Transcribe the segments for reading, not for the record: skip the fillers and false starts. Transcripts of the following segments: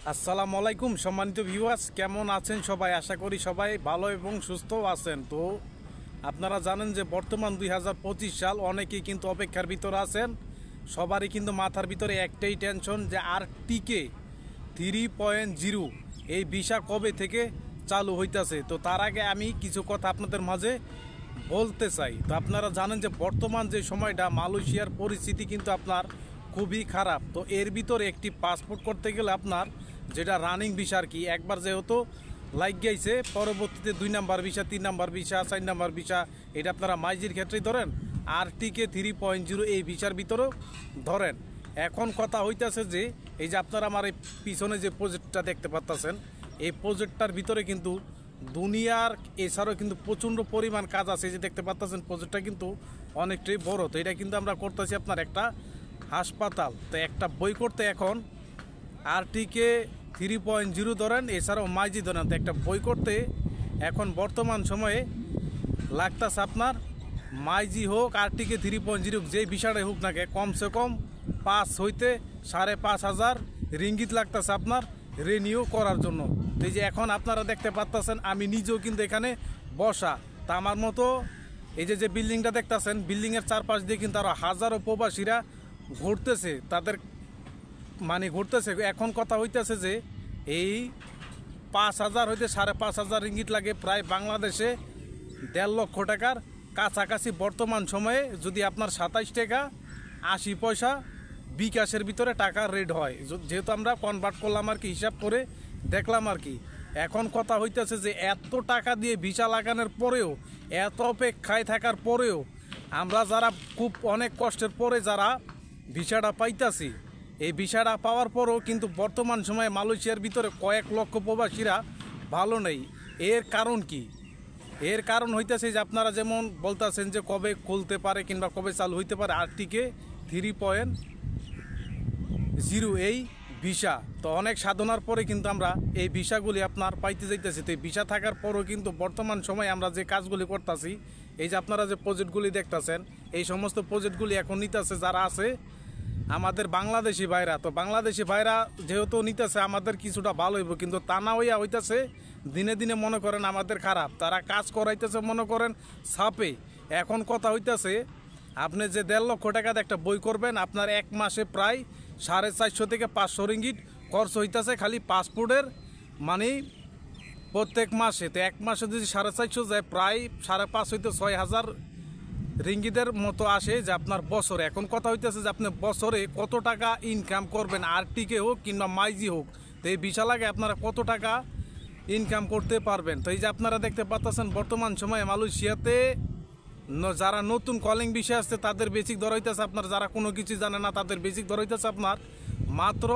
আসসালামু আলাইকুম সম্মানিত ভিউয়ার্স, কেমন আছেন সবাই? আশা করি সবাই ভালো এবং সুস্থ আছেন। তো আপনারা জানেন যে বর্তমান 2025 সাল, অনেকেই কিন্তু অপেক্ষার ভিতরে আছেন। সবারই কিন্তু মাথার ভিতরে একটাই টেনশন যে আরটিকে 3.0 এই ভিসা কবে থেকে চালু হইতাছে। তো তার আগে আমি কিছু কথা আপনাদের মাঝে বলতে চাই। তো আপনারা জানেন যে বর্তমান যে সময়টা মালয়েশিয়ার পরিস্থিতি কিন্তু আপনার খুবই খারাপ। তো এর ভিতরে একটি পাসপোর্ট করতে গেলে আপনার যেটা রানিং ভিসা আর কি, একবার যেহেতু লাইক গেছে, পরবর্তীতে 2 number visa, 3 number visa, 4 number visa, এটা আপনারা মাইজির ক্ষেত্রেই ধরেন, আরটিকে 3.0 এই ভিসার ভিতরেও ধরেন। এখন কথা হইতেছে যে এই যে আপনারা আমার এই পিছনে যে প্রজেক্টটা দেখতে পাচ্ছেন, এই প্রজেক্টটার ভিতরে কিন্তু দুনিয়ার এছাড়াও কিন্তু প্রচণ্ড পরিমাণ কাজ আছে। এই যে দেখতে পাচ্ছেন প্রজেক্টটা কিন্তু অনেকটাই বড়। তো এটা কিন্তু আমরা করতেছি আপনার একটা হাসপাতাল। তো একটা বই করতে এখন আরটিকে 3.0 ধরেন, এছাড়াও মাইজি ধরেন, তো একটা বই করতে এখন বর্তমান সময়ে লাগতেছে আপনার মাইজি হোক আরটিকে 3.0 যেই ভিসাটাই হোক না কে, কমসে কম 5 হইতে 5,500 রিঙ্গিত লাগতেছে আপনার রিনিউ করার জন্য। তো এই যে এখন আপনারা দেখতে পাচ্ছেন আমি নিজেও কিন্তু এখানে বসা। তা আমার মতো এই যে বিল্ডিংটা দেখতেছেন, বিল্ডিংয়ের চারপাশ দিয়ে কিন্তু আরও হাজারো প্রবাসীরা ঘুরতেছে, তাদের ঘুরতেছে। এখন কথা হইতেছে যে এই 5,000 হইতে 5,500 রিঙ্গিত লাগে, প্রায় বাংলাদেশে 1.5 লক্ষ টাকার কাছাকাছি বর্তমান সময়ে। যদি আপনার 27 টাকা 80 পয়সা বিকাশের ভিতরে টাকার রেট হয়, যেহেতু আমরা কনভার্ট করলাম আর কি, হিসাব করে দেখলাম আর কি। এখন কথা হইতেছে যে এত টাকা দিয়ে ভিসা লাগানোর পরেও, এত অপেক্ষায় থাকার পরেও, আমরা যারা খুব অনেক কষ্টের পরে যারা ভিসাটা পাইতাছি, এই ভিসাটা পাওয়ার পরও কিন্তু বর্তমান সময়ে মালয়েশিয়ার ভিতরে কয়েক লক্ষ প্রবাসীরা ভালো নেই। এর কারণ কি? এর কারণ হইতেছে যে আপনারা যেমন বলতেছেন যে কবে খুলতে পারে কিংবা কবে চালু হইতে পারে আরটিকে 3.0 এই ভিসা। তো অনেক সাধনার পরে কিন্তু আমরা এই ভিসাগুলি আপনার পাইতে যাইতেছি। তো এই ভিসা থাকার পরও কিন্তু বর্তমান সময়ে আমরা যে কাজগুলি করতেছি, এই যে আপনারা যে প্রজেক্টগুলি দেখতেছেন, এই সমস্ত প্রজেক্টগুলি এখন নিতেছে যারা আছে আমাদের বাংলাদেশি ভাইরা। তো বাংলাদেশি ভাইরা যেহেতু নিতেছে, আমাদের কিছুটা ভালো হইব, কিন্তু তা না হইয়া হইতেছে দিনে দিনে মনে করেন আমাদের খারাপ। তারা কাজ করাইতেছে মনে করেন ছাপে। এখন কথা হইতেছে আপনি যে 1.5 লক্ষ টাকাতে একটা বই করবেন, আপনার এক মাসে প্রায় 450 থেকে 500 রিঙ্গিট খরচ হইতেছে খালি পাসপোর্টের প্রত্যেক মাসে। তো এক মাসে যদি 450 যায়, প্রায় 5.5 হইতে 6,000 রিঙ্গিতের মতো আসে যে আপনার বছরে। এখন কথা হইতেছে যে আপনি বছরে কত টাকা ইনকাম করবেন, আরটিকে হোক কিংবা মাইজি হোক। তো এই ভিসা লাগে আপনারা কত টাকা ইনকাম করতে পারবেন। তো এই যে আপনারা দেখতে পাচ্ছেন বর্তমান সময়ে মালয়েশিয়াতে যারা নতুন কলিং ভিসা আসছে তাদের বেসিক দর হইতেছে আপনার, যারা কোনো কিছু জানে না তাদের বেসিক দর হইতেছে আপনার মাত্র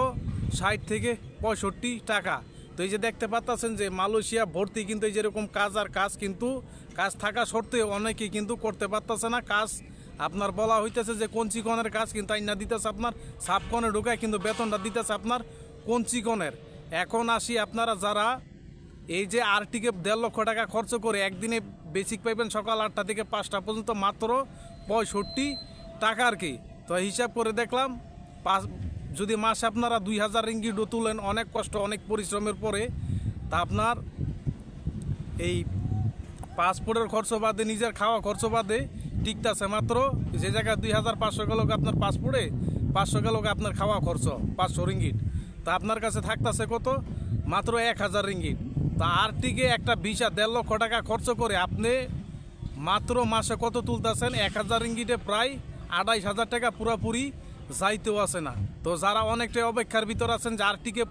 60 থেকে 65 টাকা। তো এই যে দেখতে পাচ্ছেন যে মালয়েশিয়া ভর্তি কিন্তু এই যেরকম কাজ আর কাজ, কিন্তু কাজ থাকা সত্ত্বেও অনেকেই কিন্তু করতে পারতেছে না কাজ। আপনার বলা হইতেছে যে কঞ্চিকনের কাজ, কিন্তু আইনা দিতেছে আপনার সাবকনে ঢোকায়, কিন্তু বেতনটা দিতেছে আপনার কঞ্চিকনের। এখন আসি আপনারা যারা এই যে আরটিকে 1.5 লক্ষ টাকা খরচ করে একদিনে বেসিক পাইবেন সকাল 8টা থেকে 5টা পর্যন্ত মাত্র 65 টাকা আর কি। তো হিসাব করে দেখলাম যদি মাসে আপনারা 2,000 রিঙ্গিটও তুলেন, অনেক কষ্ট অনেক পরিশ্রমের পরে, তা আপনার এই পাসপোর্টের খরচ বাদে নিজের খাওয়া খরচ বাদে টিকতেছে মাত্র, যে জায়গায় 2,500 গেল আপনার পাসপোর্টে, 500 গেল আপনার খাওয়া খরচ 500 রিঙ্গিট। তা আপনার কাছে থাকতেছে কত? মাত্র 1,000 রিঙ্গিট। তা আরটিকে একটা ভিসা 1.5 লক্ষ টাকা খরচ করে আপনি মাত্র মাসে কত তুলতেছেন? 1,000 রিঙ্গিটে প্রায় 28,000 টাকা পুরোপুরি যাইতেও আসে না। তো যারা অনেকটাই অপেক্ষার ভিতর আছেন যে আরটিকে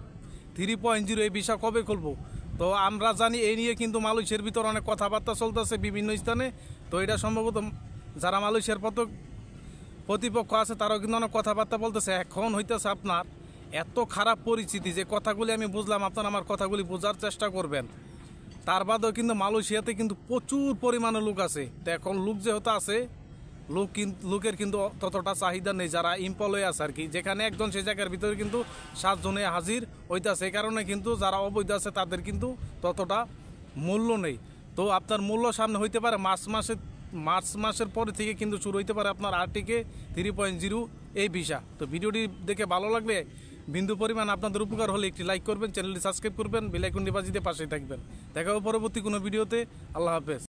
3.0 এই ভিসা কবে খুলবো, তো আমরা জানি এই নিয়ে কিন্তু মালয়েশিয়ার ভিতর অনেক কথাবার্তা চলতেছে বিভিন্ন স্থানে। তো এটা সম্ভবত যারা মালয়েশিয়ার প্রতিপক্ষ আছে তারাও কিন্তু অনেক কথাবার্তা বলতেছে। এখন হইতেছে আপনার এত খারাপ পরিস্থিতি, যে কথাগুলি আমি বুঝলাম, আপনারা আমার কথাগুলি বোঝার চেষ্টা করবেন। তার বাদেও কিন্তু মালয়েশিয়াতে কিন্তু প্রচুর পরিমাণে লোক আছে। তো এখন লোক যেহেতু আছে, লোকের কিন্তু ততটা চাহিদা নেই যারা এমপ্লয় আছে আর কি। যেখানে একজন সেই জায়গার ভিতরে কিন্তু 7 জনে হাজির হইতেছে। এই কারণে কিন্তু যারা অবৈধ আছে তাদের কিন্তু ততটা মূল্য নেই। তো আপনার মূল্য সামনে হইতে পারে মার্চ মাসের পরে থেকে কিন্তু শুরু হইতে পারে আপনার আরটিকে 3.0 এই ভিসা। তো ভিডিওটি দেখে ভালো লাগলে বিন্দু পরিমাণ আপনাদের উপকার হলে একটি লাইক করবেন, চ্যানেলটি সাবস্ক্রাইব করবেন, বেল আইকনটি বাজিয়ে দিয়ে পাশেই থাকবেন। দেখা হবে পরবর্তী কোনো ভিডিওতে। আল্লাহ হাফেজ।